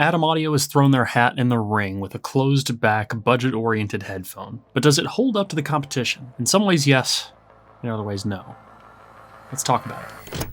Adam Audio has thrown their hat in the ring with a closed-back, budget-oriented headphone. But does it hold up to the competition? In some ways, yes. In other ways, no. Let's talk about it.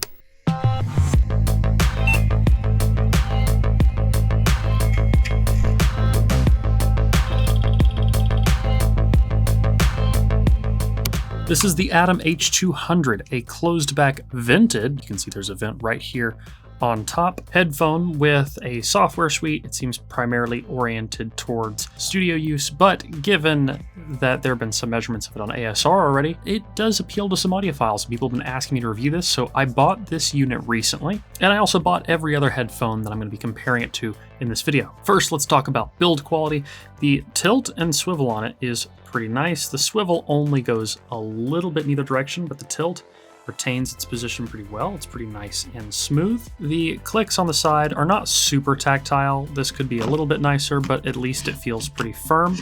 This is the Adam H200, a closed-back vented, you can see there's a vent right here on top, headphone with a software suite. It seems primarily oriented towards studio use, but given that there have been some measurements of it on ASR already, it does appeal to some audiophiles. People have been asking me to review this, so I bought this unit recently, and I also bought every other headphone that I'm going to be comparing it to in this video. First, let's talk about build quality. The tilt and swivel on it is pretty nice. The swivel only goes a little bit in either direction, but the tilt retains its position pretty well. It's pretty nice and smooth. The clicks on the side are not super tactile. This could be a little bit nicer, but at least it feels pretty firm.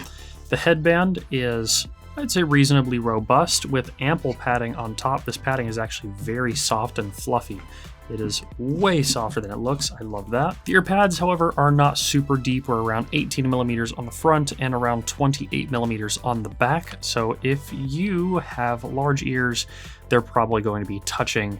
The headband is, I'd say, reasonably robust with ample padding on top. This padding is actually very soft and fluffy. It is way softer than it looks. I love that. The ear pads, however, are not super deep. We're around 18 millimeters on the front and around 28 millimeters on the back. So if you have large ears, they're probably going to be touching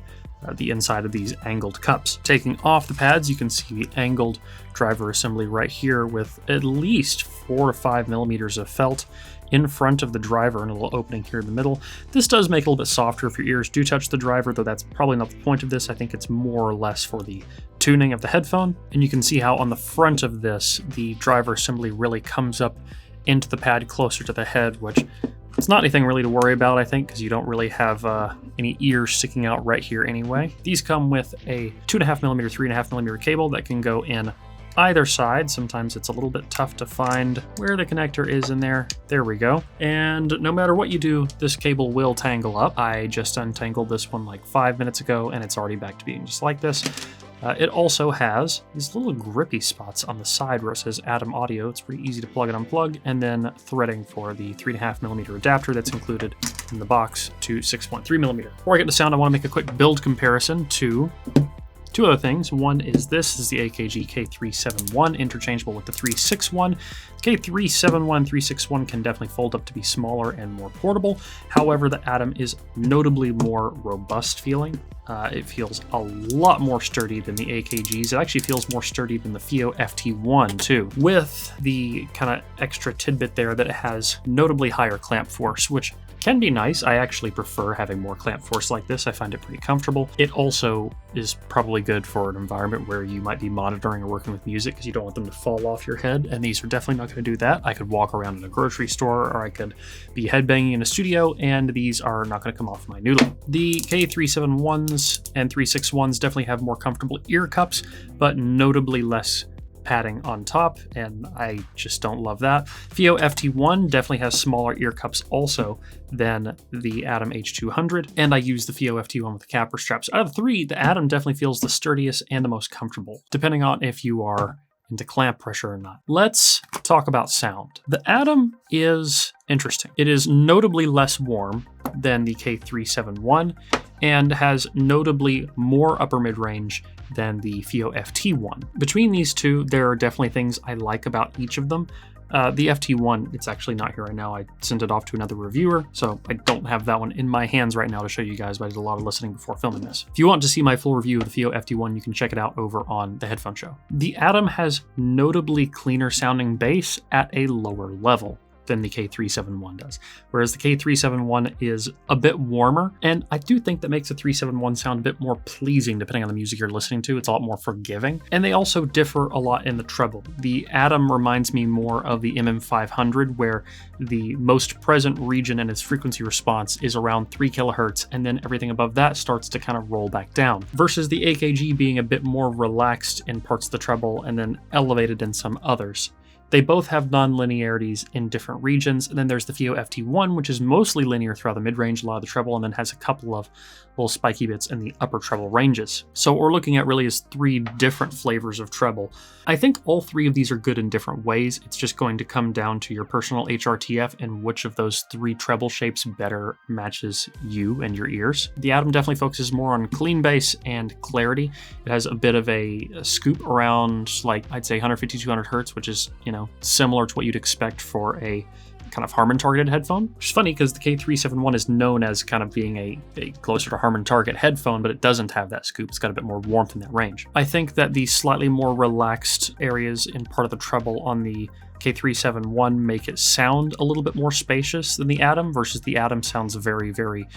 the inside of these angled cups. Taking off the pads, you can see the angled driver assembly right here with at least 4 to 5 millimeters of felt in front of the driver and a little opening here in the middle. This does make it a little bit softer if your ears do touch the driver, though that's probably not the point of this. I think it's more or less for the tuning of the headphone. And you can see how on the front of this, the driver assembly really comes up into the pad closer to the head, which it's not anything really to worry about, I think, because you don't really have any ears sticking out right here anyway. These come with a 2.5 millimeter, 3.5 millimeter cable that can go in either side. Sometimes it's a little bit tough to find where the connector is in there. There we go. And no matter what you do, this cable will tangle up. I just untangled this one like 5 minutes ago, and it's already back to being just like this. It also has these little grippy spots on the side where it says Adam Audio. It's pretty easy to plug and unplug, and then threading for the 3.5 millimeter adapter that's included in the box to 6.3 millimeter. Before I get to sound, I want to make a quick build comparison to two other things. One is this is the AKG K371, interchangeable with the 361. K371 and 361 can definitely fold up to be smaller and more portable. However, the Adam is notably more robust feeling. It feels a lot more sturdy than the AKGs. It actually feels more sturdy than the Fiio FT1 too, with the kind of extra tidbit there that it has notably higher clamp force, which can be nice. I actually prefer having more clamp force like this. I find it pretty comfortable. It also is probably good for an environment where you might be monitoring or working with music because you don't want them to fall off your head, and these are definitely not going to do that. I could walk around in a grocery store, or I could be headbanging in a studio, and these are not going to come off my noodle. The K371s and 361s definitely have more comfortable ear cups, but notably less padding on top, and I just don't love that. Fiio FT1 definitely has smaller ear cups also than the Adam H200, and I use the Fiio FT1 with the capper straps. Out of the three, the Adam definitely feels the sturdiest and the most comfortable, depending on if you are into clamp pressure or not. Let's talk about sound. The Adam is interesting. It is notably less warm than the K371 and has notably more upper mid-range than the Fiio FT1. Between these two, there are definitely things I like about each of them. The FT1, it's actually not here right now. I sent it off to another reviewer, so I don't have that one in my hands right now to show you guys, but I did a lot of listening before filming this. If you want to see my full review of the Fiio FT1, you can check it out over on the Headphone Show. The Adam has notably cleaner sounding bass at a lower level than the K371 does, whereas the K371 is a bit warmer, and I do think that makes the 371 sound a bit more pleasing depending on the music you're listening to. It's a lot more forgiving, and they also differ a lot in the treble. The Adam reminds me more of the MM500, where the most present region in its frequency response is around 3 kilohertz, and then everything above that starts to kind of roll back down, versus the AKG being a bit more relaxed in parts of the treble and then elevated in some others. They both have non-linearities in different regions, and then there's the Fiio FT1, which is mostly linear throughout the mid-range, a lot of the treble, and then has a couple of little spiky bits in the upper treble ranges. So what we're looking at really is 3 different flavors of treble. I think all 3 of these are good in different ways. It's just going to come down to your personal HRTF and which of those 3 treble shapes better matches you and your ears. The Adam definitely focuses more on clean bass and clarity. It has a bit of a scoop around, like, I'd say 150, 200 hertz, which is, similar to what you'd expect for a kind of Harman targeted headphone, which is funny because the K371 is known as kind of being a closer to Harman target headphone, but it doesn't have that scoop. It's got a bit more warmth in that range. I think that the slightly more relaxed areas in part of the treble on the K371 make it sound a little bit more spacious than the Adam, versus the Adam sounds very, very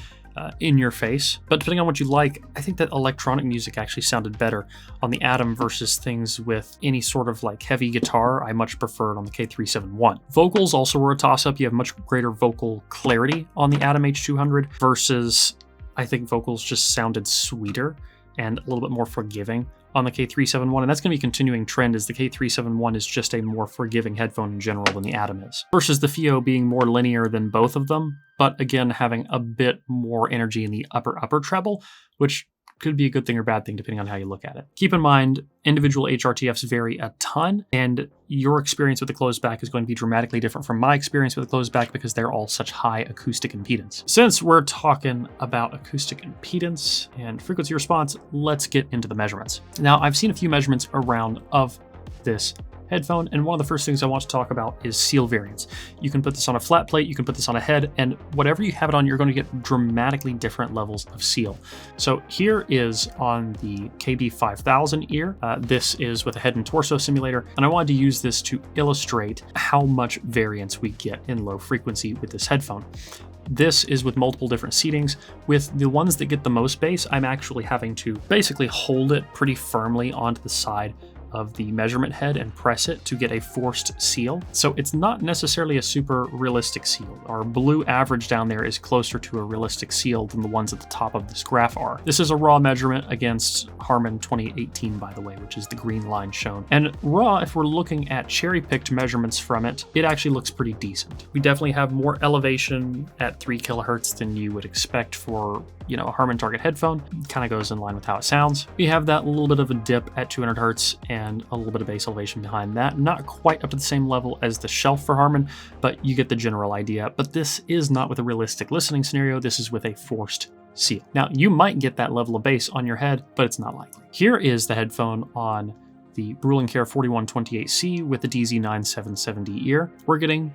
in your face. But depending on what you like, I think that electronic music actually sounded better on the Adam versus things with any sort of like heavy guitar. I much preferred on the K371. Vocals also were a toss-up. You have much greater vocal clarity on the Adam H200 versus, I think vocals just sounded sweeter and a little bit more forgiving on the K371, and that's going to be a continuing trend, as the K371 is just a more forgiving headphone in general than the Adam is, versus the Fiio being more linear than both of them, but again having a bit more energy in the upper treble, which could be a good thing or bad thing depending on how you look at it. Keep in mind, individual HRTFs vary a ton, and your experience with the closed back is going to be dramatically different from my experience with the closed back because they're all such high acoustic impedance. Since we're talking about acoustic impedance and frequency response, let's get into the measurements. Now, I've seen a few measurements around of this headphone, and one of the first things I want to talk about is seal variance. You can put this on a flat plate, you can put this on a head, and whatever you have it on, you're going to get dramatically different levels of seal. So here is on the KB5000 ear. This is with a head and torso simulator, and I wanted to use this to illustrate how much variance we get in low frequency with this headphone. This is with multiple different seatings. With the ones that get the most bass, I'm actually having to basically hold it pretty firmly onto the side of the measurement head and press it to get a forced seal. So it's not necessarily a super realistic seal. Our blue average down there is closer to a realistic seal than the ones at the top of this graph are. This is a raw measurement against Harman 2018, by the way, which is the green line shown. And raw, if we're looking at cherry-picked measurements from it, it actually looks pretty decent. We definitely have more elevation at 3 kilohertz than you would expect for, a Harman target headphone. Kind of goes in line with how it sounds. We have that little bit of a dip at 200 hertz and a little bit of bass elevation behind that. Not quite up to the same level as the shelf for Harman, but you get the general idea. But this is not with a realistic listening scenario. This is with a forced seal. Now, you might get that level of bass on your head, but it's not likely. Here is the headphone on the Brüel & Kjær 4128C with the DZ9770 ear. We're getting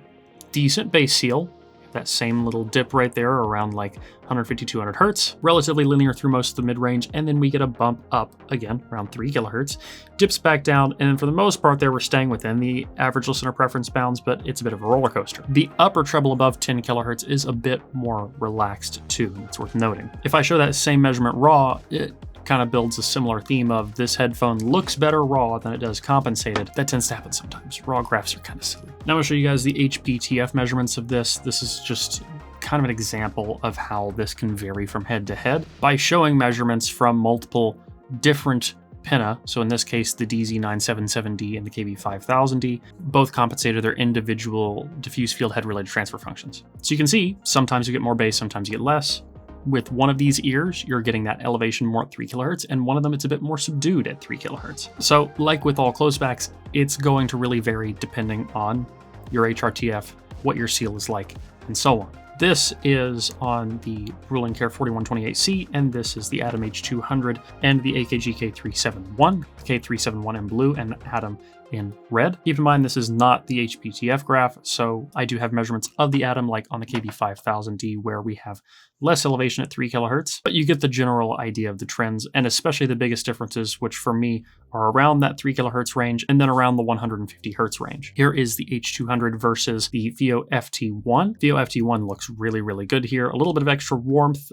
decent bass seal. That same little dip right there around like 150, 200 hertz, relatively linear through most of the mid-range, and then we get a bump up again around 3 kilohertz, dips back down, and then for the most part there we're staying within the average listener preference bounds, but it's a bit of a roller coaster. The upper treble above 10 kilohertz is a bit more relaxed too, and it's worth noting. If I show that same measurement raw, it kind of builds a similar theme of this headphone looks better raw than it does compensated. That tends to happen sometimes. Raw graphs are kind of silly. Now I'm going to show you guys the HPTF measurements of this. This is just kind of an example of how this can vary from head to head by showing measurements from multiple different pinna. So in this case, the DZ9770D and the KB5000D both compensated their individual diffuse field head related transfer functions. So you can see sometimes you get more bass, sometimes you get less. With one of these ears, you're getting that elevation more at 3 kilohertz, and one of them it's a bit more subdued at 3 kilohertz. So like with all closebacks, it's going to really vary depending on your HRTF, what your seal is like, and so on. This is on the Brüel & Kjær 4128C, and this is the Adam H200 and the AKG K371, K371 in blue and Adam in red. Keep in mind, this is not the HPTF graph, so I do have measurements of the Adam like on the KB5000D where we have less elevation at 3 kilohertz, but you get the general idea of the trends, and especially the biggest differences, which for me are around that 3 kilohertz range and then around the 150 hertz range. Here is the H200 versus the Fiio FT1. Fiio FT1 looks really, really good here. A little bit of extra warmth,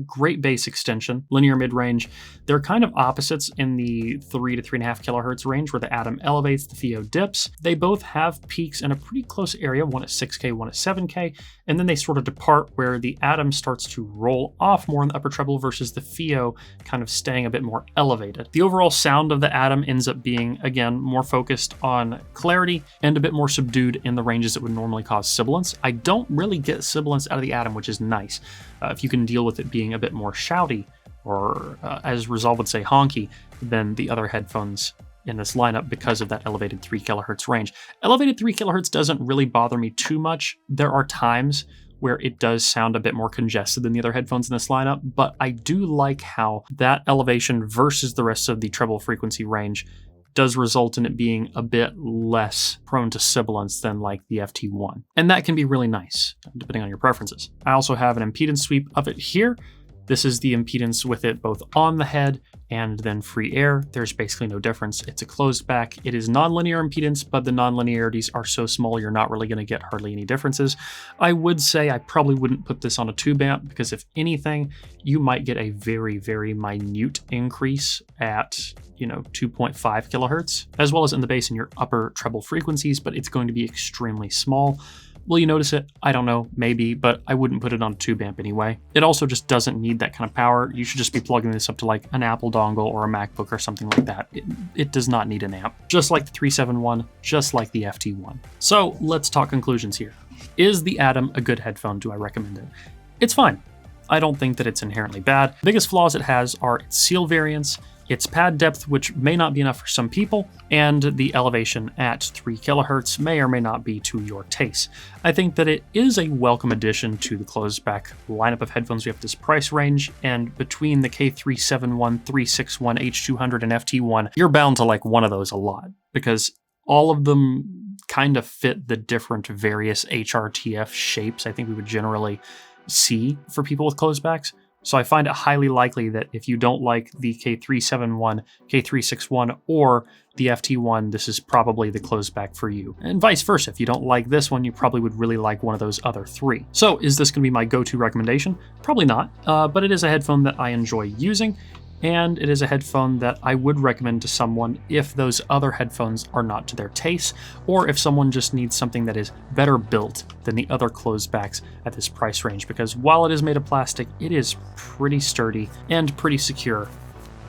great bass extension, linear mid-range. They're kind of opposites in the 3 to 3.5 kilohertz range where the Adam elevates elevates, the Fiio dips. They both have peaks in a pretty close area, one at 6K, one at 7K, and then they sort of depart where the Adam starts to roll off more in the upper treble versus the Fiio kind of staying a bit more elevated. The overall sound of the Adam ends up being, again, more focused on clarity and a bit more subdued in the ranges that would normally cause sibilance. I don't really get sibilance out of the Adam, which is nice. If you can deal with it being a bit more shouty, or as Resolve would say, honky, than the other headphones in this lineup because of that elevated 3 kHz range. Elevated 3 kHz doesn't really bother me too much. There are times where it does sound a bit more congested than the other headphones in this lineup, but I do like how that elevation versus the rest of the treble frequency range does result in it being a bit less prone to sibilance than like the FT1. And that can be really nice, depending on your preferences. I also have an impedance sweep of it here. This is the impedance with it both on the head and then free air. There's basically no difference. It's a closed back. It is nonlinear impedance, but the nonlinearities are so small you're not really going to get hardly any differences. I would say I probably wouldn't put this on a tube amp because if anything, you might get a very, very minute increase at 2.5 kilohertz, as well as in the bass and your upper treble frequencies, but it's going to be extremely small. Will you notice it? I don't know, maybe, but I wouldn't put it on a tube amp anyway. It also just doesn't need that kind of power. You should just be plugging this up to like an Apple dongle or a MacBook or something like that. It does not need an amp, just like the 371, just like the FT1. So let's talk conclusions here. Is the Adam a good headphone? Do I recommend it? It's fine. I don't think that it's inherently bad. The biggest flaws it has are its seal variance, its pad depth, which may not be enough for some people, and the elevation at 3 kilohertz may or may not be to your taste. I think that it is a welcome addition to the closed back lineup of headphones we have this price range, and between the K371, 361, H200, and FT1, you're bound to like one of those a lot, because all of them kind of fit the different various HRTF shapes I think we would generally see for people with closed backs. So I find it highly likely that if you don't like the K371, K361, or the FT1, this is probably the closed back for you. And vice versa, if you don't like this one, you probably would really like one of those other three. So is this going to be my go-to recommendation? Probably not, but it is a headphone that I enjoy using, and it is a headphone that I would recommend to someone if those other headphones are not to their taste, or if someone just needs something that is better built than the other closed backs at this price range, because while it is made of plastic, it is pretty sturdy and pretty secure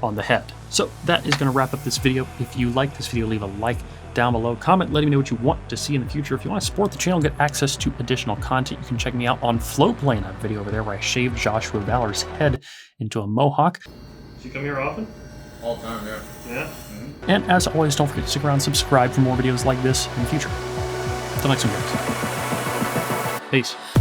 on the head. So that is going to wrap up this video. If you like this video, leave a like down below, comment letting me know what you want to see in the future. If you want to support the channel, get access to additional content, you can check me out on Floatplane. I have a video over there where I shaved Joshua Valor's head into a mohawk. Do you come here often? All the time, yeah. Yeah? Mm-hmm. And as always, don't forget to stick around and subscribe for more videos like this in the future. Until next one, guys. Peace.